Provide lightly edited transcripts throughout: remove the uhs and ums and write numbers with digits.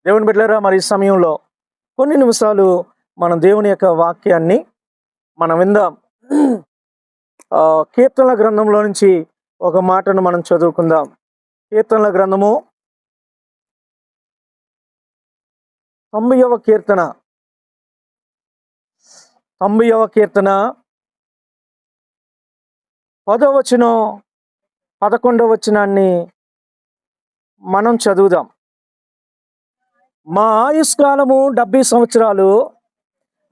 దేవుని బిడ్డలారా, మరి ఈ సమయంలో కొన్ని నిమిషాలు మనం దేవుని యొక్క వాక్యాన్ని మనం విందాం. కీర్తనల గ్రంథంలో నుంచి ఒక మాటను మనం చదువుకుందాం. కీర్తనల గ్రంథము 90వ కీర్తన 10వ వచనం 11వ వచనాన్ని మనం చదువుదాం. మా ఆయుష్కాలము 70 సంవత్సరాలు,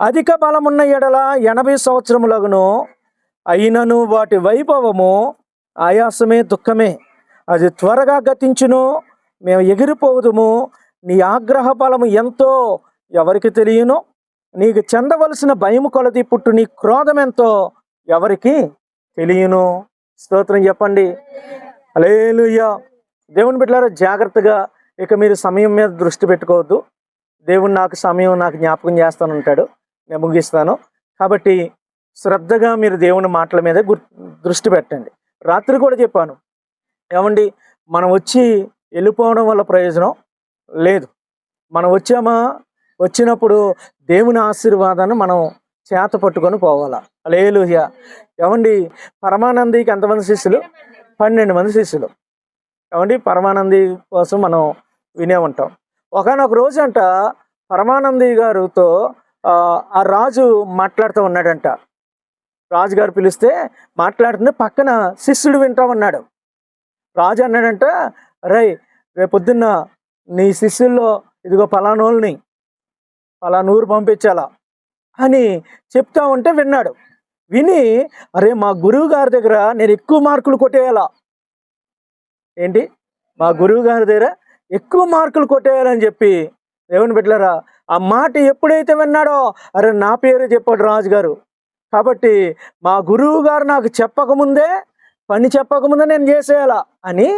అధిక బలమున్న ఎడల 80 సంవత్సరములగును. అయినను వాటి వైభవము ఆయాసమే, దుఃఖమే. అది త్వరగా గతించును, మేము ఎగిరిపోదుము. నీ ఆగ్రహ బలము ఎంతో ఎవరికి తెలియను. నీకు చెందవలసిన భయము కొలది పుట్టు నీ క్రోధం ఎంతో ఎవరికి తెలియను. స్తోత్రం చెప్పండి. హల్లెలూయా. దేవుని బిడ్డలారా, జాగ్రత్తగా ఇక మీరు సమయం మీద దృష్టి పెట్టుకోవద్దు. దేవుడు నాకు సమయం నాకు జ్ఞాపకం చేస్తానంటాడు. నేను ముగిస్తాను. కాబట్టి శ్రద్ధగా మీరు దేవుని మాటల మీద దృష్టి పెట్టండి. రాత్రి కూడా చెప్పాను, ఏమండి, మనం వచ్చి వెళ్ళిపోవడం వల్ల ప్రయోజనం లేదు. మనం వచ్చినప్పుడు దేవుని ఆశీర్వాదాన్ని మనం చేత పట్టుకొని పోవాలా. హల్లెలూయా. ఏమండి, పరమానందికి ఎంతమంది శిష్యులు? 12 మంది శిష్యులు. ఏమండి, పరమానంది కోసం మనం వినే ఉంటాం. ఒకనొక రోజు అంట పరమానంది గారితో ఆ రాజు మాట్లాడుతూ ఉన్నాడంట. రాజుగారు పిలిస్తే మాట్లాడుతుంటే పక్కన శిష్యుడు వింటా ఉన్నాడు. రాజు అన్నాడంట, రై రేపొద్దున్న నీ శిష్యుల్లో ఇదిగో పలానోళ్ళని పలానూరు పంపించాలా అని చెప్తా ఉంటే విన్నాడు. విని, అరే మా గురువు గారి దగ్గర నేను ఎక్కువ మార్కులు కొట్టేయాలా, ఏంటి మా గురువు గారి దగ్గర ఎక్కువ మార్కులు కొట్టేయాలని చెప్పి, దేవుని బిడ్డలారా, ఆ మాట ఎప్పుడైతే విన్నాడో, అరే నా పేరు చెప్పాడు రాజుగారు, కాబట్టి మా గురువు గారు నాకు పని చెప్పకముందే నేను చేసేయాలా అని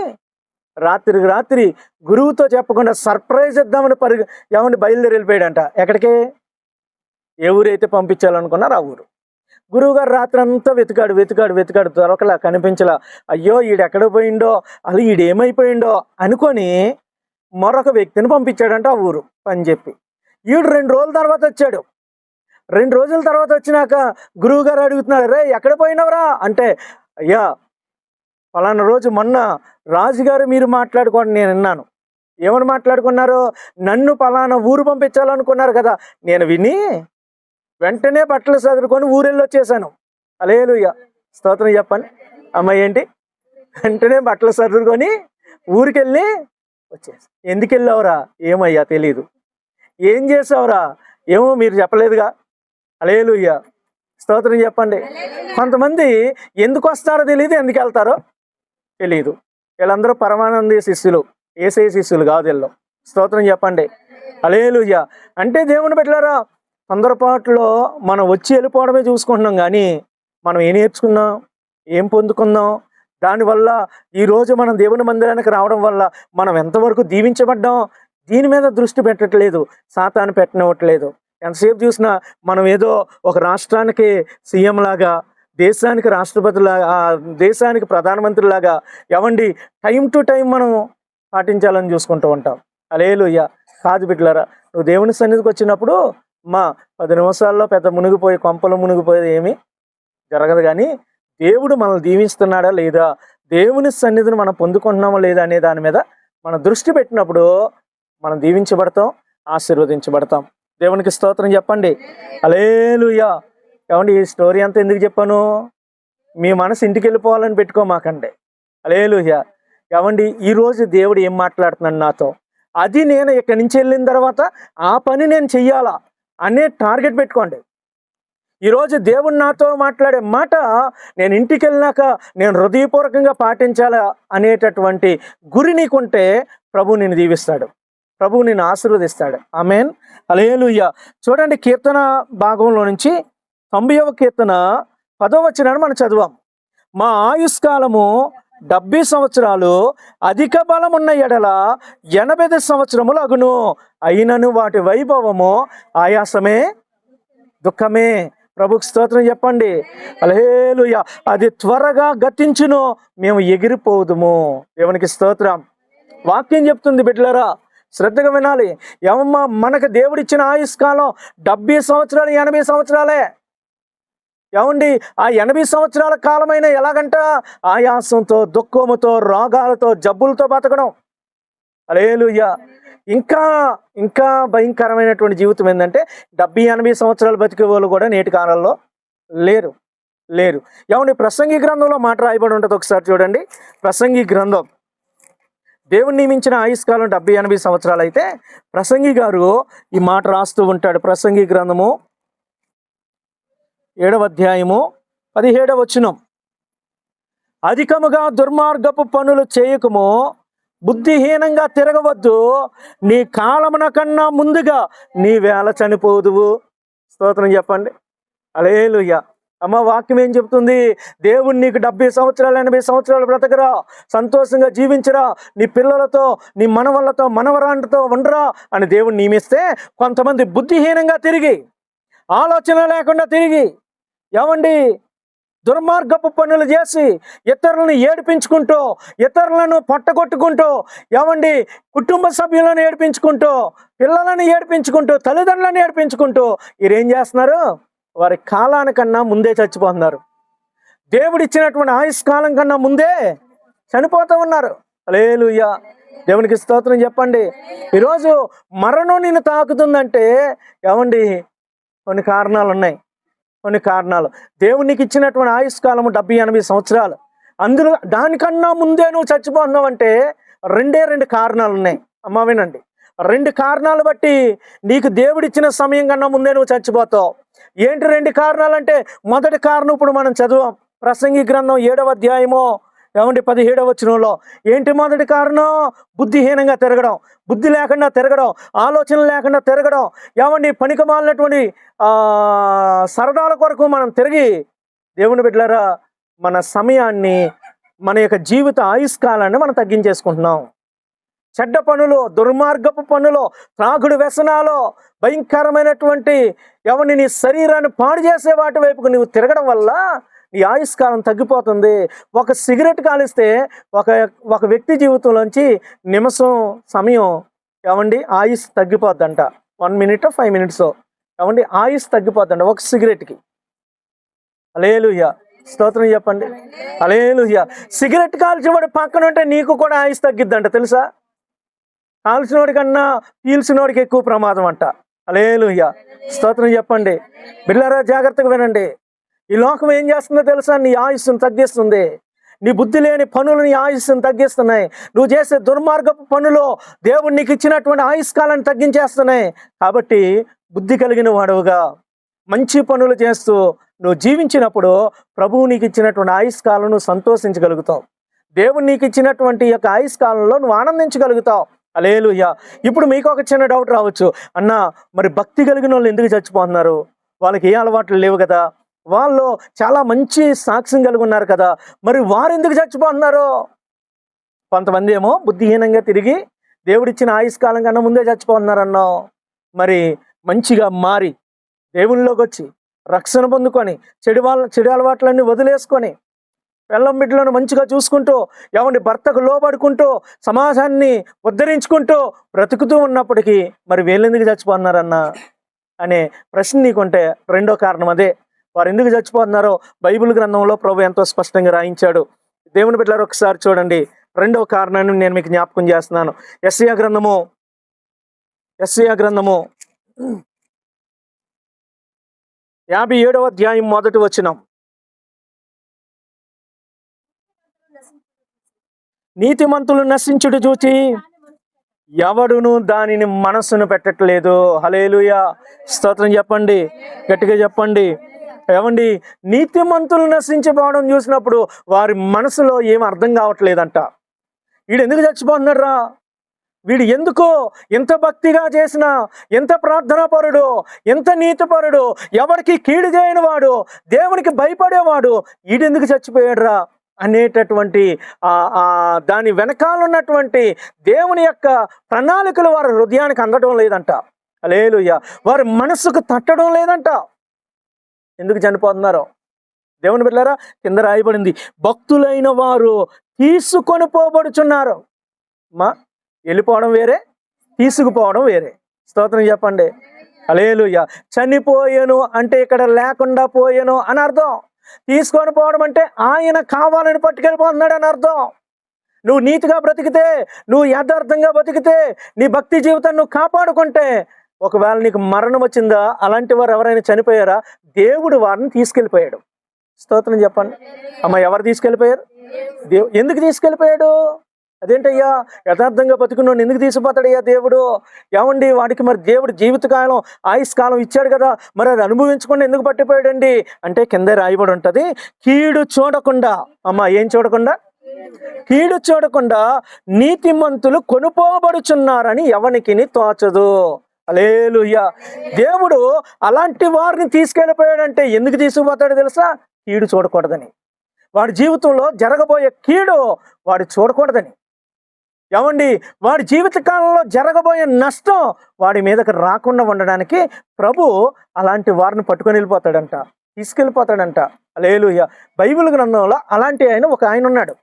రాత్రి గురువుతో చెప్పకుండా సర్ప్రైజ్ ఇద్దామని ఏమని బయలుదేరి వెళ్ళిపోయాడంట. ఎక్కడికి? ఏ ఊరైతే పంపించాలనుకున్నారు ఆ ఊరు. గురువుగారు రాత్రి అంతా వెతికాడు, దొరకలా, కనిపించలా. అయ్యో ఈడెక్కడ పోయిండో, అసలు ఈడేమైపోయిండో అనుకొని మరొక వ్యక్తిని పంపించాడంట ఆ ఊరు పని చెప్పి. ఈడు 2 రోజుల తర్వాత వచ్చాడు. 2 రోజుల తర్వాత వచ్చినాక గురువుగారు అడుగుతున్నాడు, రే ఎక్కడ పోయినవరా అంటే, అయ్యా ఫలానా రోజు మొన్న రాజుగారు మీరు మాట్లాడుకోండి నేను విన్నాను. ఏమని మాట్లాడుకున్నారు? నన్ను ఫలానా ఊరు పంపించాలనుకున్నారు కదా. నేను విని వెంటనే బట్టలు సదురుకొని ఊరెళ్ళి వచ్చేసాను. హల్లెలూయా. స్తోత్రం చెప్పండి. అమ్మాయి ఏంటి? వెంటనే బట్టలు సదురుకొని ఊరికెళ్ళి వచ్చేసి. ఎందుకు వెళ్ళావురా? ఏమయ్యా తెలీదు. ఏం చేసావురా? ఏమో మీరు చెప్పలేదుగా. హల్లెలూయా. స్తోత్రం చెప్పండి. కొంతమంది ఎందుకు వస్తారో తెలియదు, ఎందుకు వెళ్తారో తెలియదు. వీళ్ళందరూ పరమానంద శిష్యులు, యేసయ్య శిష్యులు కాదు వీళ్ళు. స్తోత్రం చెప్పండి. హల్లెలూయా. అంటే దేవుని బిడ్డలారా, తొందరపాటులో మనం వచ్చి వెళ్ళిపోవడమే చూసుకుంటున్నాం, కానీ మనం ఏం నేర్చుకున్నాం, ఏం పొందుకున్నాం? దానివల్ల ఈరోజు మనం దేవుని మందిరానికి రావడం వల్ల మనం ఎంతవరకు దీవించబడ్డాం, దీని మీద దృష్టి పెట్టట్లేదు, సాతాను పెట్టనివ్వట్లేదు. ఎంతసేపు చూసినా మనం ఏదో ఒక రాష్ట్రానికి సీఎం లాగా, దేశానికి రాష్ట్రపతిలాగా, దేశానికి ప్రధానమంత్రిలాగా ఏమండి టైం టు టైం మనం పాటించాలని చూసుకుంటూ ఉంటాం. హల్లెలూయా. కాదు బిడ్డలారా, నువ్వు దేవుని సన్నిధికి వచ్చినప్పుడు 10 నిమిషాల్లో పెద్ద కొంపలు మునిగిపోయేది ఏమీ జరగదు. కానీ దేవుడు మనల్ని దీవిస్తున్నాడా లేదా, దేవుని సన్నిధిని మనం పొందుకుంటున్నామా లేదా అనే దాని మీద మనం దృష్టి పెట్టినప్పుడు మనం దీవించబడతాం, ఆశీర్వదించబడతాం. దేవునికి స్తోత్రం చెప్పండి. హల్లెలూయా. ఏమండి, ఈ స్టోరీ అంతా ఎందుకు చెప్పాను? మీ మనసు ఇంటికి వెళ్ళిపోవాలని పెట్టుకోమాకండి. హల్లెలూయా. ఏమండి, ఈరోజు దేవుడు ఏం మాట్లాడుతున్నాడు నాతో, అది నేను ఇక్కడి నుంచి వెళ్ళిన తర్వాత ఆ పని నేను చెయ్యాలా అనే టార్గెట్ పెట్టుకోండి. ఈరోజు దేవుడు నాతో మాట్లాడే మాట నేను ఇంటికి వెళ్ళినాక నేను హృదయపూర్వకంగా పాటించాలా అనేటటువంటి గురి నీకుంటే ప్రభు నిన్ను దీవిస్తాడు, ప్రభు నిన్ను ఆశీర్వదిస్తాడు. ఆమేన్. హల్లెలూయా. చూడండి, కీర్తన భాగంలో నుంచి 90వ కీర్తన 10వ వచనాన్ని మనం చదువాం. మా ఆయుష్కాలము 70 సంవత్సరాలు, అధిక బలమున్న ఎడల 80 సంవత్సరములు అగును. అయినను వాటి వైభవము ఆయాసమే, దుఃఖమే. ప్రభుకు స్తోత్రం చెప్పండి. హల్లెలూయా. అది త్వరగా గతించును, మేము ఎగిరిపోదుము. దేవునికి స్తోత్రం. వాక్యం చెప్తుంది బిడ్డలారా, శ్రద్ధగా వినాలి. ఏమమ్మా, మనకు దేవుడిచ్చిన ఆయుష్కాలం 70 సంవత్సరాలు, 80 సంవత్సరాలే. ఏమండి, ఆ 80 సంవత్సరాల కాలమైన ఎలాగంట? ఆయాసంతో, దుఃఖముతో, రోగాలతో, జబ్బులతో బతకడం. హల్లెలూయా. ఇంకా ఇంకా భయంకరమైనటువంటి జీవితం ఏంటంటే 70-80 సంవత్సరాలు బతికే వాళ్ళు కూడా నేటి కాలంలో లేరు లేరు ఏమండి, ప్రసంగి గ్రంథంలో మాట రాయబడి ఉంటుంది. ఒకసారి చూడండి. ప్రసంగి గ్రంథం, దేవుని నియమించిన ఆయుష్కాలం 70-80 సంవత్సరాలు అయితే ప్రసంగి గారు ఈ మాట రాస్తూ ఉంటాడు. ప్రసంగి గ్రంథము 7వ అధ్యాయము 17వ వచనం. అధికముగా దుర్మార్గపు పనులు చేయకము, బుద్ధిహీనంగా తిరగవద్దు, నీ కాలమున కన్నా ముందుగా నీ వేళ చనిపోదువు. స్తోత్రం చెప్పండి. హల్లెలూయా. అమ్మ, వాక్యం ఏం చెప్తుంది? దేవుడు నీకు 70 సంవత్సరాలు, 80 సంవత్సరాలు బ్రతకరా, సంతోషంగా జీవించరా, నీ పిల్లలతో, నీ మనవళ్ళతో, మనవరాంటితో ఉండరా అని దేవుడు నియమిస్తే, కొంతమంది బుద్ధిహీనంగా తిరిగి, ఆలోచన లేకుండా తిరిగి, ఏమండి, దుర్మార్గపు పనులు చేసి ఇతరులను ఏడిపించుకుంటూ, ఇతరులను పొట్టగొట్టుకుంటూ, ఏమండి, కుటుంబ సభ్యులను ఏడిపించుకుంటూ, పిల్లలను ఏడిపించుకుంటూ, తల్లిదండ్రులను ఏడిపించుకుంటూ వీరేం చేస్తున్నారు? వారి కాలానికన్నా ముందే చచ్చిపోతున్నారు. దేవుడిచ్చినటువంటి ఆయుష్కాలం కన్నా ముందే చనిపోతూ ఉన్నారు. హల్లెలూయా. దేవునికి స్తోత్రం చెప్పండి. ఈరోజు మరణం నిన్ను తాకుతుందంటే ఏమండి, కొన్ని కారణాలు ఉన్నాయి. కొన్ని కారణాలు. దేవునికి ఇచ్చినటువంటి ఆయుష్కాలము 70-80 సంవత్సరాలు. అందులో దానికన్నా ముందే నువ్వు చచ్చిపోతున్నావు అంటే రెండు కారణాలు ఉన్నాయి. అమ్మ వినండి. 2 కారణాలు బట్టి నీకు దేవుడిచ్చిన సమయం కన్నా ముందే నువ్వు చచ్చిపోతావు. ఏంటి 2 కారణాలు అంటే, మొదటి కారణం ఇప్పుడు మనం చదువాం. ప్రసంగి గ్రంథం 7వ అధ్యాయము, ఏమండి, 17వ వచనంలో. ఏంటి మొదటి కారణం? బుద్ధిహీనంగా తిరగడం, బుద్ధి లేకుండా తిరగడం, ఆలోచన లేకుండా తిరగడం. ఏమండి, పనికిమాలినటువంటి సరదాల కొరకు మనం తిరిగి, దేవుని బిడ్డలారా, మన సమయాన్ని, మన యొక్క జీవిత ఆయుష్కాలాన్ని మనం తగ్గించేసుకుంటున్నాం. చెడ్డ పనులు, దుర్మార్గపు పనులు, త్రాగుడు వ్యసనాలు, భయంకరమైనటువంటి ఎవరిని నీ శరీరాన్ని పాడు చేసే వాటి వైపుకు నువ్వు తిరగడం వల్ల నీ ఆయుష్కాలం తగ్గిపోతుంది. ఒక సిగరెట్ కాలిస్తే ఒక వ్యక్తి జీవితంలోంచి నిమిషం సమయం, ఏమండి, ఆయుష్ తగ్గిపోద్దంట. 1 minute 5 minutes, ఏమండి, ఆయుష్ తగ్గిపోద్దంట ఒక సిగరెట్కి. హల్లెలూయా. స్తోత్రం చెప్పండి. హల్లెలూయా. సిగరెట్ కాల్చేవాడు పక్కన ఉంటే నీకు కూడా ఆయుష్ తగ్గిద్దంట, తెలుసా? కాల్చినోడి కన్నా పీల్చినోడికి ఎక్కువ ప్రమాదం అంట. హల్లెలూయా. స్తోత్రం చెప్పండి. బిడ్డలారా, జాగ్రత్తగా వినండి. ఈ లోకం ఏం చేస్తుందో తెలుసా? నీ ఆయుస్సును తగ్గిస్తుంది. నీ బుద్ధి లేని పనులు నీ ఆయుస్సును తగ్గిస్తున్నాయి. నువ్వు చేసే దుర్మార్గపు పనులు దేవుడు నీకు ఇచ్చినటువంటి ఆయుష్కాలాన్ని తగ్గించేస్తున్నాయి. కాబట్టి బుద్ధి కలిగిన వాడుగా మంచి పనులు చేస్తూ నువ్వు జీవించినప్పుడు ప్రభువు నీకు ఇచ్చినటువంటి ఆయుష్కాలం నువ్వు సంతోషించగలుగుతావు. దేవుడు నీకు ఇచ్చినటువంటి యొక్క ఆయుష్కాలంలో నువ్వు ఆనందించగలుగుతావు. హల్లెలూయా. ఇప్పుడు మీకు ఒక చిన్న డౌట్ రావచ్చు. అన్న, మరి భక్తి కలిగిన వాళ్ళు ఎందుకు చచ్చిపోతున్నారు? వాళ్ళకి ఏ అలవాట్లు లేవు కదా, వాళ్ళు చాలా మంచి సాక్ష్యం కలిగి ఉన్నారు కదా, మరి వారు ఎందుకు చచ్చిపోతున్నారు? కొంతమంది ఏమో బుద్ధిహీనంగా తిరిగి దేవుడిచ్చిన ఆయుష్కాలం కన్నా ముందే చచ్చిపోతున్నారు అన్నావు. మరి మంచిగా మారి దేవుళ్ళలోకి వచ్చి రక్షణ పొందుకొని చెడు అలవాట్లన్నీ వదిలేసుకొని పెళ్ళం బిడ్డలను మంచిగా చూసుకుంటూ, ఏమండి, భర్తకు లోబడుకుంటూ, సమాజాన్ని ఉద్ధరించుకుంటూ బ్రతుకుతూ ఉన్నప్పటికీ మరి వీళ్ళెందుకు చచ్చిపోతున్నారన్నా అనే ప్రశ్న నీకుంటే రెండో కారణం అదే. వారు ఎందుకు చచ్చిపోతున్నారో బైబిల్ గ్రంథంలో ప్రభు ఎంతో స్పష్టంగా రాయించాడు. దేవుని బిడ్డలారా, ఒకసారి చూడండి. రెండవ కారణాన్ని నేను మీకు జ్ఞాపకం చేస్తున్నాను. యెషయా గ్రంథము 57వ అధ్యాయం 1వ వచనం. నీతిమంతులు నశించుట చూచి ఎవడును దానిని మనస్సును పెట్టట్లేదు. హల్లెలూయా. స్తోత్రం చెప్పండి, గట్టిగా చెప్పండి. ఏమండి, నీతిమంతులు నశించిపోవడం చూసినప్పుడు వారి మనసులో ఏం అర్థం కావట్లేదంట. వీడు ఎందుకు చచ్చిపోతున్నారా? వీడు ఎందుకో ఎంత భక్తిగా చేసినా, ఎంత ప్రార్థనాపరుడు, ఎంత నీతిపరుడు, ఎవరికి కీడు చేయని వాడు, దేవునికి భయపడేవాడు, వీడెందుకు చచ్చిపోయాడురా అనేటటువంటి దాని వెనకాల ఉన్నటువంటి దేవుని యొక్క ప్రణాళికలు వారి హృదయానికి అందడం లేదంట. హల్లెలూయా. వారి మనసుకు తట్టడం లేదంట. ఎందుకు చనిపోతున్నారో దేవుని బిడ్డలారా, కింద రాయబడింది, భక్తులైన వారు తీసుకొని పోబడుచున్నారు. వెళ్ళిపోవడం వేరే, తీసుకుపోవడం వేరే. స్తోత్రం చెప్పండి. హల్లెలూయా. చనిపోయాను అంటే ఇక్కడ లేకుండా పోయాను అని అర్థం. తీసుకొని పోవడం అంటే ఆయన కావాలని పట్టుకెళ్ళిపోతున్నాడు అని అర్థం. నువ్వు నీతిగా బ్రతికితే, నువ్వు యథార్థంగా బ్రతికితే, నీ భక్తి జీవితాన్ని నువ్వు కాపాడుకుంటే, ఒకవేళ నీకు మరణం వచ్చిందా, అలాంటి వారు ఎవరైనా చనిపోయారా, దేవుడు వారిని తీసుకెళ్ళిపోయాడు. స్తోత్రం చెప్పండి. అమ్మ, ఎవరు తీసుకెళ్ళిపోయారు? ఎందుకు తీసుకెళ్ళిపోయాడు? అదేంటయ్యా, యథార్థంగా బతుకున్నాడు ఎందుకు తీసుకుపోతాడయ్యా దేవుడు? ఏమండి, వాడికి మరి దేవుడు జీవితకాలం ఆయుష్కాలం ఇచ్చాడు కదా, మరి అది అనుభవించకుండా ఎందుకు పట్టిపోయాడండి అంటే కింద రాయబడి ఉంటుంది, కీడు చూడకుండా. అమ్మ, ఏం చూడకుండా? కీడు చూడకుండా నీతిమంతులు కొనుపోబడుచున్నారని ఎవనికిని తోచదు. హల్లెలూయా. దేవుడు అలాంటి వారిని తీసుకెళ్ళిపోయాడంటే ఎందుకు తీసుకుపోతాడో తెలుసా? కీడు చూడకూడదని. వాడి జీవితంలో జరగబోయే కీడు వాడు చూడకూడదని. ఏమండి, వాడి జీవితకాలంలో జరగబోయే నష్టం వాడి మీదకి రాకుండా ఉండడానికి ప్రభు అలాంటి వారిని పట్టుకొని వెళ్ళిపోతాడంట, తీసుకెళ్ళిపోతాడంట. హల్లెలూయా. బైబిల్ గ్రంథంలో అలాంటి ఒక ఆయన ఉన్నాడు.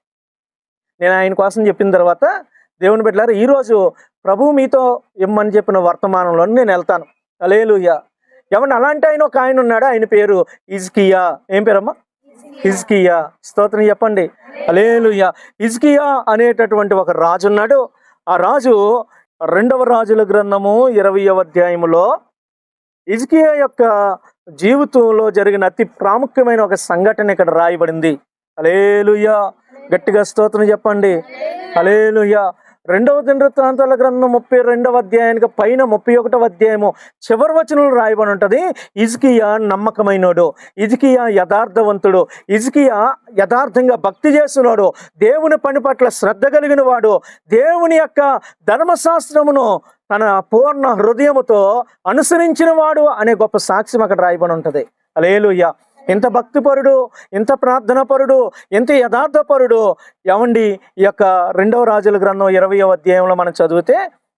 నేను ఆయన కోసం చెప్పిన తర్వాత, దేవుని బిడ్డలారా, ఈరోజు ప్రభు మీతో ఇమ్మని చెప్పిన వర్తమానంలో నేను వెళ్తాను. హల్లెలూయా. ఏమన్నా అలాంటి ఒక ఆయన ఉన్నాడు. ఆయన పేరు హిజ్కియా. ఏం పేరమ్మా? హిజ్కియా. స్తోత్రం చెప్పండి. హల్లెలూయా. హిజ్కియా అనేటటువంటి ఒక రాజు ఉన్నాడు. ఆ రాజు 2వ రాజుల గ్రంథము 20వ అధ్యాయములో హిజ్కియా యొక్క జీవితంలో జరిగిన అతి ప్రాముఖ్యమైన ఒక సంఘటన ఇక్కడ రాయబడింది. హల్లెలూయా. గట్టిగా స్తోత్రం చెప్పండి. హల్లెలూయా. 2వ దినవృత్తాంతాల గ్రంథం 32వ అధ్యాయానికి పైన 31వ అధ్యాయము చివరి వచనంలో రాయబడి ఉంటుంది, హిజ్కియా నమ్మకమైనోడు, హిజ్కియా యథార్థవంతుడు, హిజ్కియా యథార్థంగా భక్తి చేస్తున్నాడు, దేవుని పని పట్ల శ్రద్ధ కలిగిన వాడు, దేవుని యొక్క ధర్మశాస్త్రమును తన పూర్ణ హృదయముతో అనుసరించిన వాడు అనే గొప్ప సాక్ష్యం అక్కడ రాయబడి ఉంటుంది. హల్లెలూయా. ఎంత భక్తిపరుడు, ఎంత ప్రార్థనాపరుడు, ఎంత యథార్థపరుడు. ఏమండి, ఈ యొక్క 2వ రాజుల గ్రంథం 20వ అధ్యాయంలో మనం చదివితే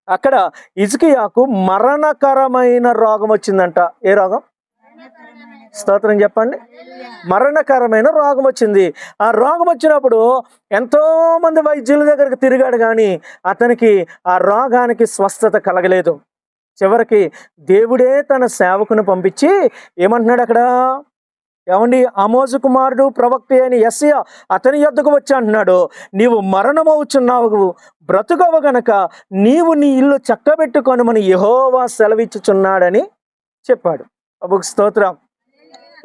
అక్కడ హిజ్కియాకు మరణకరమైన రోగం వచ్చిందంట. ఏ రోగం? స్తోత్రం చెప్పండి. మరణకరమైన రోగం వచ్చింది. ఆ రోగం వచ్చినప్పుడు ఎంతో మంది వైద్యుల దగ్గరికి తిరిగాడు, కానీ అతనికి ఆ రోగానికి స్వస్థత కలగలేదు. చివరికి దేవుడే తన సేవకుని పంపించి ఏమంటున్నాడు అక్కడ? ఏమండి, ఆమోజు కుమారుడు ప్రవక్త అయిన యెషయా అతని యొద్దకు వచ్చి అంటున్నాడు, నీవు మరణమవుచున్నావు, బ్రతుకవు గనక నీవు నీ ఇల్లు చక్కబెట్టుకొనుమని యెహోవా సెలవిచ్చుచున్నాడని చెప్పాడు. ప్రభువుకు స్తోత్రం.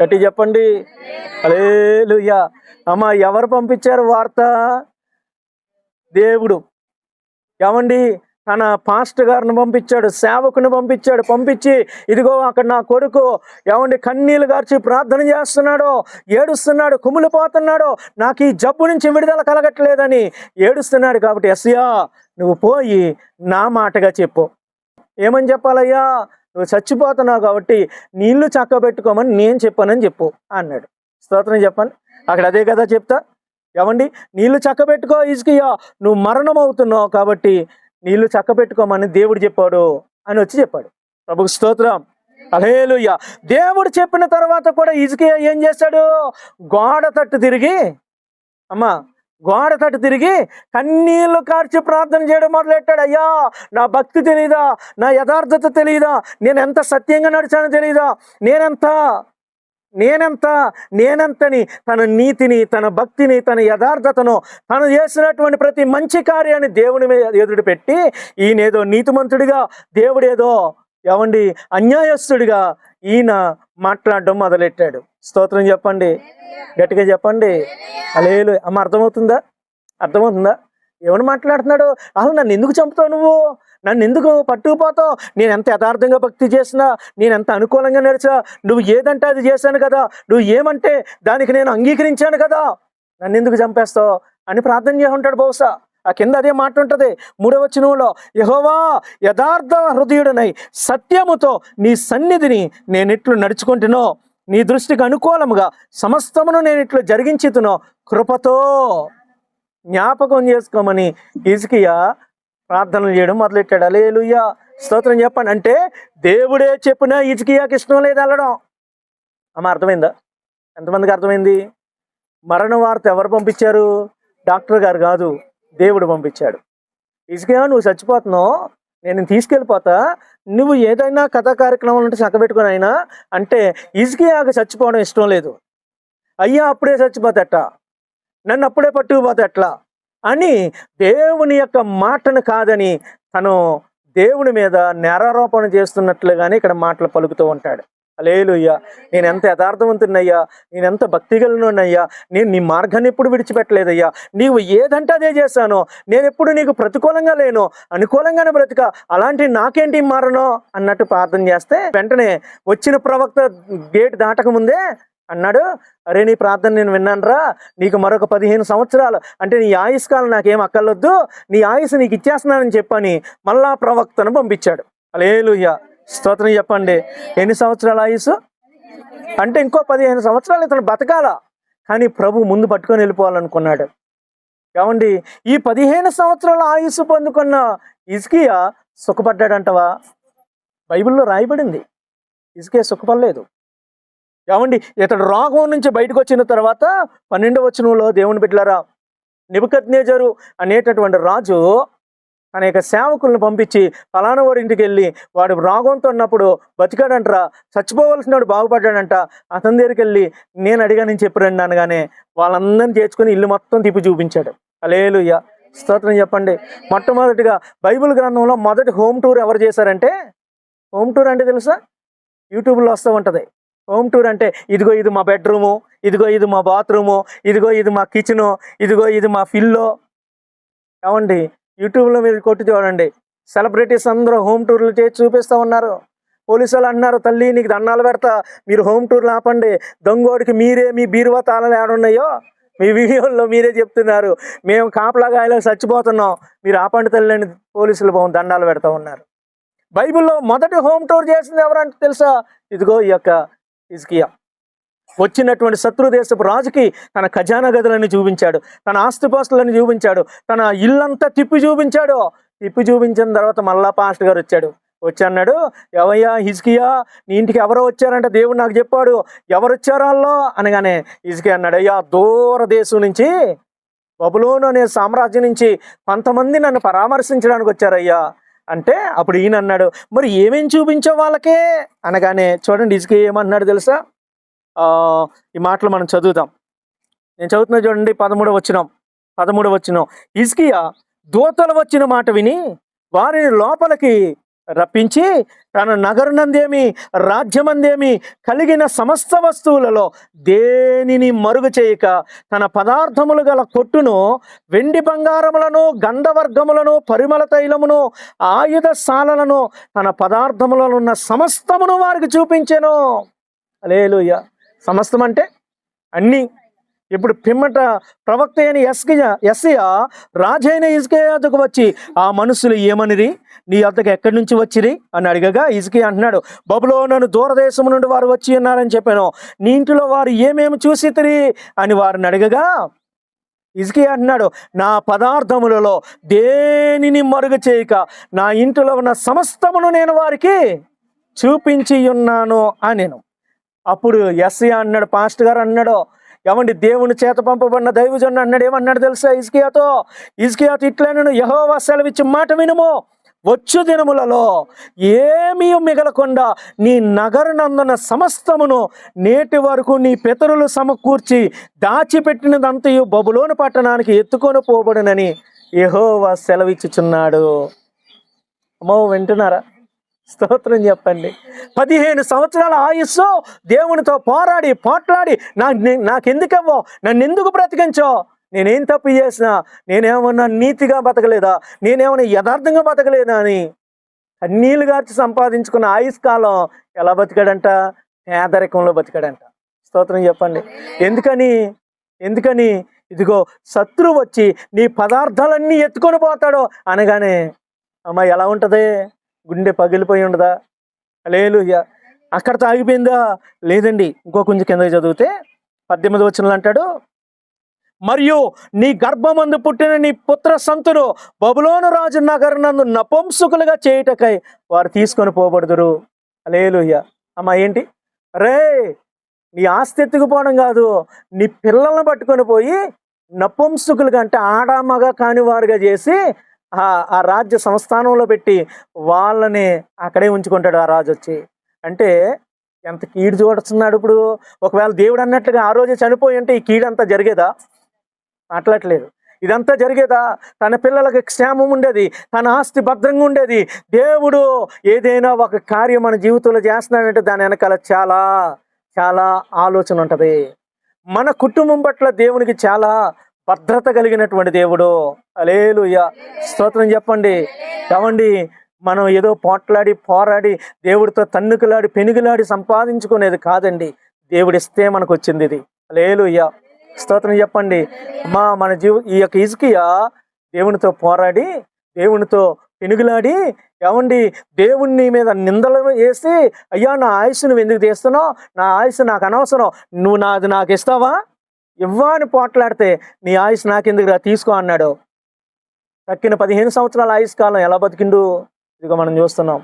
గట్టి చెప్పండి. హల్లెలూయా. అమ్మ, ఎవరు పంపించారు వార్త? దేవుడు. ఏమండి, తన పాస్టర్ గారిని పంపించాడు, సేవకుని పంపించాడు. పంపించి, ఇదిగో అక్కడ నా కొడుకు ఏమండి కన్నీళ్ళు గార్చి ప్రార్థన చేస్తున్నాడు, ఏడుస్తున్నాడు, కుమిలిపోతున్నాడు, నాకు ఈ జబ్బు నుంచి విడుదల కలగట్లేదని ఏడుస్తున్నాడు. కాబట్టి యెషయా, నువ్వు పోయి నా మాటగా చెప్పు. ఏమని చెప్పాలయ్యా? నువ్వు చచ్చిపోతున్నావు కాబట్టి నీళ్లు చక్కబెట్టుకోమని నేను చెప్పానని చెప్పు అన్నాడు. స్తోత్రం చెప్పండి. అక్కడ అదే కదా చెప్తా. ఏమండి, నీళ్లు చక్కబెట్టుకో హిజ్కియా, నువ్వు మరణం అవుతున్నావు కాబట్టి నీళ్లు చక్కబెట్టుకోమని దేవుడు చెప్పాడు అని వచ్చి చెప్పాడు. ప్రభువుకు స్తోత్రం. హల్లెలూయా. దేవుడు చెప్పిన తర్వాత కూడా హిజ్కియా ఏం చేశాడు? గోడ తట్టు తిరిగి కన్నీళ్లు కార్చి ప్రార్థన చేయడం మొదలెట్టాడు. అయ్యా, నా భక్తి తెలియదా? నా యథార్థత తెలియదా? నేను ఎంత సత్యంగా నడిచానో తెలియదా? నేనెంతని తన నీతిని, తన భక్తిని, తన యథార్థతను, తను చేసినటువంటి ప్రతి మంచి కార్యాన్ని దేవుని మీద ఎదురు పెట్టి, ఈయనేదో నీతిమంతుడిగా, దేవుడేదో ఏమండి అన్యాయస్తుడిగా ఈయన మాట్లాడడం మొదలెట్టాడు. స్తోత్రం చెప్పండి. గట్టిగా చెప్పండి. హల్లెలూయా. అమ్మ, అర్థమవుతుందా? ఏమని మాట్లాడుతున్నాడు? అసలు నన్ను ఎందుకు చంపుతావు? నువ్వు నన్ను ఎందుకు పట్టుకుపోతావు? నేను ఎంత యథార్థంగా భక్తి చేసినా, నేను ఎంత అనుకూలంగా నడిచా, నువ్వు ఏదంటే అది చేశాను కదా, నువ్వు ఏమంటే దానికి నేను అంగీకరించాను కదా, నన్ను ఎందుకు చంపేస్తావు అని ప్రార్థన చేసి ఉంటాడు బహుశా. ఆ కింద అదే మాట ఉంటుంది 3వ వచనంలో, యెహోవా యథార్థ హృదయుడనై సత్యముతో నీ సన్నిధిని నేనిట్లు నడుచుకుంటునో, నీ దృష్టికి అనుకూలముగా సమస్తమును నేనిట్లు జరిగించుతునో, కృపతో జ్ఞాపకం చేసుకోమని హిజ్కియా ప్రార్థనలు చేయడం మొదలెట్టాడు. హల్లెలూయా. స్తోత్రం చెప్పండి. అంటే దేవుడే చెప్పినా హిజ్కియాకి ఇష్టం లేదు వెళ్ళడం. అమ్మ, అర్థమైందా? ఎంతమందికి అర్థమైంది? మరణ వార్త ఎవరు పంపించారు? డాక్టర్ గారు కాదు, దేవుడు పంపించాడు. హిజ్కియా, నువ్వు చచ్చిపోతున్నావు, నేను తీసుకెళ్ళిపోతా, నువ్వు ఏదైనా కథా కార్యక్రమాలు ఉంటే చక్కబెట్టుకుని అయినా అంటే హిజ్కియాకు చచ్చిపోవడం ఇష్టం లేదు. అయ్యా అప్పుడే చచ్చిపోతేట, నన్ను అప్పుడే పట్టుకుపోతే ఎట్లా అని దేవుని యొక్క మాటను కాదని తను దేవుని మీద నేరారోపణ చేస్తున్నట్లుగానే ఇక్కడ మాటలు పలుకుతూ ఉంటాడు. హల్లెలూయా. నేను ఎంత యథార్థవంతున్నయ్యా, నేను ఎంత భక్తిగలనయ్యా, నేను నీ మార్గాన్ని ఎప్పుడు విడిచిపెట్టలేదయ్యా, నీవు ఏదంటే అదే చేశాను, నేను ఎప్పుడు నీకు ప్రతికూలంగా లేను, అనుకూలంగానే బ్రతిక, అలాంటి నాకేంటి మారను అన్నట్టు ప్రార్థన చేస్తే వెంటనే వచ్చిన ప్రవక్త గేట్ దాటక ముందే అన్నాడు, అరే నీ ప్రార్థన నేను విన్నానురా, నీకు మరొక 15 సంవత్సరాలు అంటే నీ ఆయుష్కాలం నాకేం అక్కర్లొద్దు, నీ ఆయుష్ నీకు ఇచ్చేస్తున్నానని చెప్పని మళ్ళా ప్రవక్తను పంపించాడు. హల్లెలూయా. స్తోత్రం చెప్పండి. ఎన్ని సంవత్సరాల ఆయుసు అంటే ఇంకో 15 సంవత్సరాలు ఇతను బతకాల, కానీ ప్రభు ముందు పట్టుకొని వెళ్ళిపోవాలనుకున్నాడు. ఏమండి, ఈ 15 సంవత్సరాల ఆయుసు పొందుకున్న హిజ్కియా సుఖపడ్డాడంటవా? బైబిల్లో రాయబడింది, హిజ్కియా సుఖపడలేదు. ఏమండి, ఇతడు రోగం నుంచి బయటకు వచ్చిన తర్వాత 12వ వచనంలో దేవుని బిడ్డలారా, నెబుకద్నెజరు అనేటటువంటి రాజు తన యొక్క సేవకులను పంపించి ఫలానా వాడి ఇంటికి వెళ్ళి వాడు రోగంతో ఉన్నప్పుడు బతికాడంటరా, చచ్చిపోవలసిన వాడు బాగుపడ్డాడంట, అతని దగ్గరికి వెళ్ళి నేను అడిగానని చెప్పిరండి అనగానే వాళ్ళందరినీ చేర్చుకొని ఇల్లు మొత్తం తిప్పి చూపించాడు. హల్లెలూయా. స్తోత్రం చెప్పండి. మొట్టమొదటిగా బైబిల్ గ్రంథంలో మొదటి హోమ్ టూర్ ఎవరు చేశారంటే, హోమ్ టూర్ అంటే తెలుసా? యూట్యూబ్లో వస్తూ ఉంటుంది. హోమ్ టూర్ అంటే ఇదిగో ఇది మా బెడ్రూము, ఇదిగో ఇది మా బాత్రూము, ఇదిగో ఇది మా కిచెను, ఇదిగో ఇది మా ఫిల్లో. ఏమండి, యూట్యూబ్లో మీరు కొట్టి చూడండి, సెలబ్రిటీస్ అందరూ హోమ్ టూర్లు చేసి చూపిస్తూ ఉన్నారు. పోలీసు వాళ్ళు అన్నారు, తల్లి నీకు దండాలు పెడతా, మీరు హోమ్ టూర్లు ఆపండి, దొంగోడికి మీరే మీ బీరువా తాళాలు ఏడున్నాయో మీ వీడియోల్లో మీరే చెప్తున్నారు, మేము కాపలాగాయలో చచ్చిపోతున్నాం, మీరు ఆపండి తల్లి అని పోలీసులు దండాలు పెడతా ఉన్నారు. బైబిల్లో మొదటి హోమ్ టూర్ చేసింది ఎవరంటే తెలుసా? ఇదిగో ఈ యొక్క హిజ్కియా. వచ్చినటువంటి శత్రు దేశపు రాజుకి తన ఖజానా గదులని చూపించాడు, తన ఆస్తిపాస్తులను చూపించాడు, తన ఇల్లంతా తిప్పి చూపించాడు. తిప్పి చూపించిన తర్వాత మళ్ళా పాస్టర్ గారు వచ్చి అన్నాడు, ఎవయ్యా హిజ్కియా, నీ ఇంటికి ఎవరో వచ్చారంటే దేవుడు నాకు చెప్పాడు, ఎవరు వచ్చారో వాళ్ళు అనగానే హిజ్కియా అన్నాడు, అయ్యా దూరదేశం నుంచి, బబులోను అనే సామ్రాజ్యం నుంచి కొంతమంది నన్ను పరామర్శించడానికి వచ్చారయ్యా అంటే అప్పుడు ఈయన అన్నాడు, మరి ఏమేం చూపించావు వాళ్ళకే అనగానే చూడండి హిజ్కియా ఏమన్నాడు తెలుసా? ఈ మాటలు మనం చదువుదాం. నేను చదువుతున్నా చూడండి, 13వ వచనం. హిజ్కియా దూతలు వచ్చిన మాట విని వారిని లోపలికి రప్పించి తన నగరునందేమి రాజ్యమందేమి కలిగిన సమస్త వస్తువులలో దేనిని మరుగు చేయక తన పదార్థములు గల కొట్టును, వెండి బంగారములను, గంధవర్గములను, పరిమళ తైలమును, ఆయుధశాలలను, తన పదార్థములలో ఉన్న సమస్తమును వారికి చూపించెను. హల్లెలూయా. సమస్తం అంటే అన్నీ. ఇప్పుడు పిమ్మట ప్రవక్త అయిన యెషయా రాజైన హిజ్కియా వద్దకు వచ్చి, ఆ మనుషులు ఏమనిరి, నీ వద్దకు ఎక్కడి నుంచి వచ్చిరి అని అడిగగా హిజ్కియా అంటున్నాడు, బబులోను దూరదేశం నుండి వారు వచ్చి ఉన్నారని చెప్పాను, నీ ఇంటిలో వారు ఏమేమి చూసితిరి అని వారిని అడగగా హిజ్కియా అంటున్నాడు, నా పదార్థములలో దేనిని మరుగు చేయక నా ఇంటిలో ఉన్న సమస్తమును నేను వారికి చూపించి ఉన్నాను అనేను. అప్పుడు యెషయా అన్నాడు, పాస్టర్ గారు అన్నాడు, ఏమండి దేవుని చేత పంపబడిన దైవజనుడు అన్నాడు, ఏమన్నాడు తెలుసా హిజ్కియాతో ఇట్లనను, యెహోవా సెలవిచ్చి మాట వినుము, వచ్చు దినములలో ఏమీ మిగలకుండా నీ నగరునందున సమస్తమును నేటి వరకు నీ పితరులు సమకూర్చి దాచిపెట్టినదంతయు బబులోను పట్టణానికి ఎత్తుకొని పోబడునని యెహోవా సెలవిచ్చుచున్నాడు. అమ్మో, వింటున్నారా? స్తోత్రం చెప్పండి. 15 సంవత్సరాల ఆయుస్సు దేవునితో పోట్లాడి నాకెందుకవ్వో, నన్ను ఎందుకు బ్రతికించో, నేనేం తప్పు చేసినా, నేనేమన్నా నీతిగా బతకలేదా, నేనేమన్నా యథార్థంగా బతకలేదా అని కన్నీళ్లు గార్చి సంపాదించుకున్న ఆయుష్కాలం ఎలా బతికాడంట? పేదరికంలో బతికాడంట. స్తోత్రం చెప్పండి. ఎందుకని ఇదిగో శత్రువు వచ్చి నీ పదార్థాలన్నీ ఎత్తుకొని పోతాడు అనగానే అమ్మ ఎలా ఉంటుంది? గుండె పగిలిపోయి ఉండదా? హల్లెలూయా. అక్కడితో ఆగిపోయిందా? లేదండి. ఇంకో కొంచెం కింద చదివితే 18వ వచనంలో అంటాడు, మరియు నీ గర్భమందు పుట్టిన నీ పుత్ర సంతును బబులోను రాజు నగరునందు నపుంసకులుగా చేయుటకై వారు తీసుకొని పోబడుదురు. హల్లెలూయా. అమ్మ ఏంటి రే, నీ ఆస్తి ఎత్తుకుపోవడం కాదు, నీ పిల్లలను పట్టుకొని పోయి నపుంసకులుగా అంటే ఆడామగా కానివారుగా చేసి ఆ రాజ్య సంస్థానంలో పెట్టి వాళ్ళని అక్కడే ఉంచుకుంటాడు ఆ రాజు వచ్చి. అంటే ఎంత కీడు చూడుతున్నాడు ఇప్పుడు. ఒకవేళ దేవుడు అన్నట్లుగా ఆ రోజే చనిపోయి ఉంటే ఈ కీడంతా జరిగేదా? మాట్లాడలేదు. ఇదంతా జరిగేదా? తన పిల్లలకి క్షేమం ఉండేది, తన ఆస్తి భద్రంగా ఉండేది. దేవుడు ఏదైనా ఒక కార్యం మన జీవితంలో చేస్తున్నాడంటే దాని వెనకాల చాలా చాలా ఆలోచన ఉంటుంది. మన కుటుంబం పట్ల దేవునికి చాలా భద్రత కలిగినటువంటి దేవుడు. హల్లెలూయా, స్తోత్రం చెప్పండి. ఏమండి, మనం ఏదో పోరాడి దేవుడితో తన్నుకులాడి పెనుగులాడి సంపాదించుకునేది కాదండి. దేవుడిస్తే మనకు వచ్చింది ఇది. హల్లెలూయా, స్తోత్రం చెప్పండి. మన ఈ యొక్క హిజ్కియా దేవునితో పోరాడి దేవునితో పెనుగులాడి, ఏమండి, దేవుణ్ణి మీద నిందలు వేసి, అయ్యా నా ఆయుస్సు నువ్వు ఎందుకు తీస్తున్నావు, నా ఆయుస్సు నాకు అనవసరం, నువ్వు నాకు ఇస్తావా, ఇవ్వని పోట్లాడితే నీ ఆయుష్ నాకెందుకురా, తీసుకో అన్నాడు. తక్కిన 15 సంవత్సరాల ఆయుష్ కాలం ఎలా బతికిండు ఇదిగో మనం చూస్తున్నాం.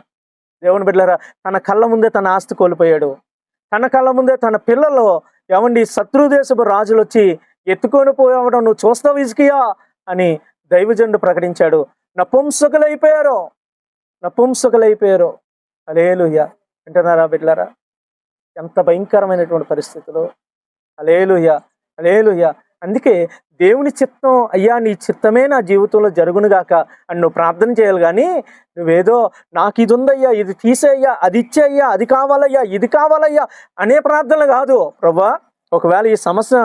దేవుని బిడ్డలారా, తన కళ్ళ ముందే తన ఆస్తి కోల్పోయాడు. తన కళ్ళ ముందే తన పిల్లలు, ఏమండి, శత్రుదేశపు రాజులు వచ్చి ఎత్తుకొని పోవడం నువ్వు చూస్తావు హిజ్కియా అని దైవజనుడు ప్రకటించాడు. నపుంసకులైపోయారు. హల్లెలూయా, వింటున్నారా బిడ్డలారా? ఎంత భయంకరమైనటువంటి పరిస్థితులు. హల్లెలూయా, హల్లెలూయా. అందుకే దేవుని చిత్తం, అయ్యా నీ చిత్తమే నా జీవితంలో జరుగునుగాక అని నువ్వు ప్రార్థన చేయాలి. కానీ నువ్వేదో నాకు ఇది ఉందయ్యా, ఇది తీసేయ్యా, అది ఇచ్చేయ్యా, అది కావాలయ్యా, ఇది కావాలయ్యా అనే ప్రార్థనలు కాదు. ప్రభువా, ఒకవేళ ఈ సమస్య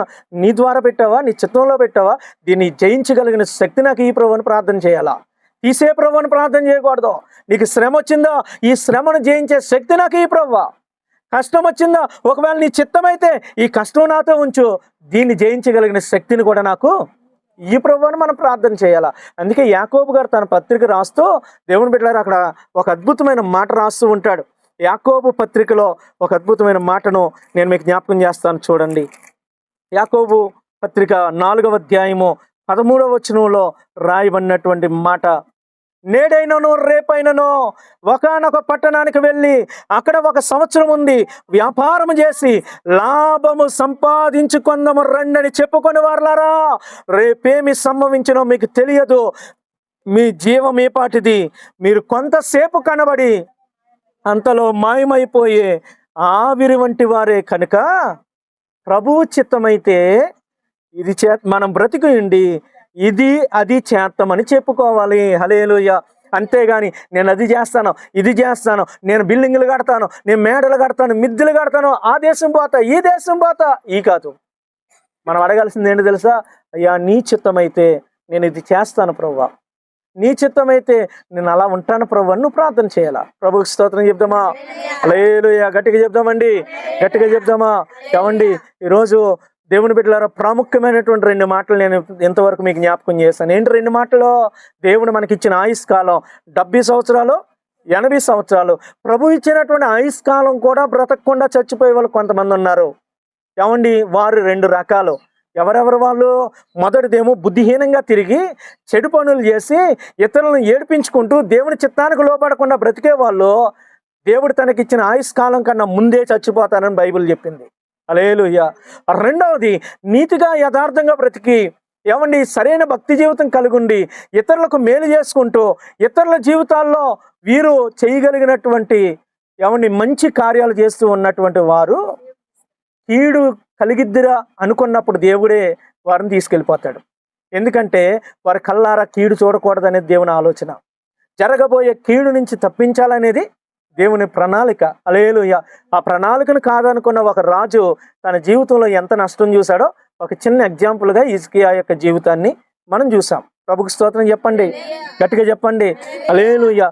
నీ ద్వారా పెట్టావా, నీ చిత్తంలో పెట్టావా, దీన్ని జయించగలిగిన శక్తి నాకు ఈ ప్రభు అని ప్రార్థన చేయాలా. తీసే ప్రభు అని ప్రార్థన చేయకూడదు. నీకు శ్రమ వచ్చిందా, ఈ శ్రమను జయించే శక్తి నాకు ఈ ప్రభువా. కష్టం వచ్చిందా, ఒకవేళ నీ చిత్తమైతే ఈ కష్టం నాతో ఉంచు, దీన్ని జయించగలిగిన శక్తిని కూడా నాకు ఈ ప్రభువుని మనం ప్రార్థన చేయాలా. అందుకే యాకోబు గారు తన పత్రిక రాస్తూ, దేవుని బిడ్డలారా, అక్కడ ఒక అద్భుతమైన మాట రాస్తూ ఉంటాడు. యాకోబు పత్రికలో ఒక అద్భుతమైన మాటను నేను మీకు జ్ఞాపకం చేస్తాను, చూడండి. యాకోబు పత్రిక 4వ అధ్యాయము 13వ వచనంలో రాయబడినటువంటి మాట, నేడైనను రేపైనను ఒకానొక పట్టణానికి వెళ్ళి అక్కడ 1 సంవత్సరం ఉంది వ్యాపారం చేసి లాభము సంపాదించుకుందాము రండని చెప్పుకొని వారలారా, రేపేమి సంభవించినో మీకు తెలియదు, మీ జీవం ఏ పాటిది, మీరు కొంతసేపు కనబడి అంతలో మాయమైపోయే ఆవిరి వంటి వారే కనుక ప్రభువు చిత్తమైతే ఇది మనం బ్రతికి ఉండి ఇది అది చేస్తామని చెప్పుకోవాలి. హల్లెలూయా. అంతేగాని నేను అది చేస్తాను, ఇది చేస్తాను, నేను బిల్డింగులు కడతాను, నేను మేడలు కడతాను, మిద్దెలు కడతాను, ఆ దేశం పోతా, ఈ దేశం పోతా, ఈ కాదు. మనం అడగాల్సింది ఏంటి తెలుసా? అయ్యా నీ చిత్తమైతే నేను ఇది చేస్తాను ప్రభువా, నీ చిత్తమైతే నేను అలా ఉంటాను ప్రభు అని నువ్వు ప్రార్థన చేయాలా. ప్రభుకి స్తోత్రం చెప్దామా? హల్లెలూయా. గట్టిగా చెప్దామండి, గట్టిగా చెప్దామా? ఏమండి, ఈరోజు దేవుని బిడ్డలారా, ప్రాముఖ్యమైనటువంటి 2 మాటలు నేను ఇంతవరకు మీకు జ్ఞాపకం చేశాను. ఏంటి 2 మాటలు? దేవుడు మనకిచ్చిన ఆయుష్ కాలం 70 సంవత్సరాలు, 80 సంవత్సరాలు. ప్రభు ఇచ్చినటువంటి ఆయుష్ కాలం కూడా బ్రతకకుండా చచ్చిపోయే వాళ్ళు కొంతమంది ఉన్నారు. ఏమండి, వారు 2 రకాలు. ఎవరెవరు వాళ్ళు? మొదటిదేమో బుద్ధిహీనంగా తిరిగి చెడు పనులు చేసి ఇతరులను ఏడిపించుకుంటూ దేవుని చిత్తానికి లోపడకుండా బ్రతికే వాళ్ళు దేవుడు తనకిచ్చిన ఆయుష్ కాలం కన్నా ముందే చచ్చిపోతానని బైబిల్ చెప్పింది. హల్లెలూయా. రెండవది, నీతిగా యథార్థంగా బ్రతికి, ఏమండి, సరైన భక్తి జీవితం కలిగుండి ఇతరులకు మేలు చేసుకుంటూ ఇతరుల జీవితాల్లో వీరు చేయగలిగినటువంటి, ఏమండి, మంచి కార్యాలు చేస్తూ ఉన్నటువంటి వారు కీడు కలిగిద్దిరా అనుకున్నప్పుడు దేవుడే వారిని తీసుకెళ్ళిపోతాడు. ఎందుకంటే వారి కళ్ళారా కీడు చూడకూడదనేది దేవుని ఆలోచన. జరగబోయే కీడు నుంచి తప్పించాలనేది దేవుని ప్రణాళిక. హల్లెలూయా. ఆ ప్రణాళికను కాదనుకున్న ఒక రాజు తన జీవితంలో ఎంత నష్టం చూశాడో ఒక చిన్న ఎగ్జాంపుల్గా హిజ్కియా యొక్క జీవితాన్ని మనం చూసాం. ప్రభుకి స్తోత్రం చెప్పండి, గట్టిగా చెప్పండి. హల్లెలూయా.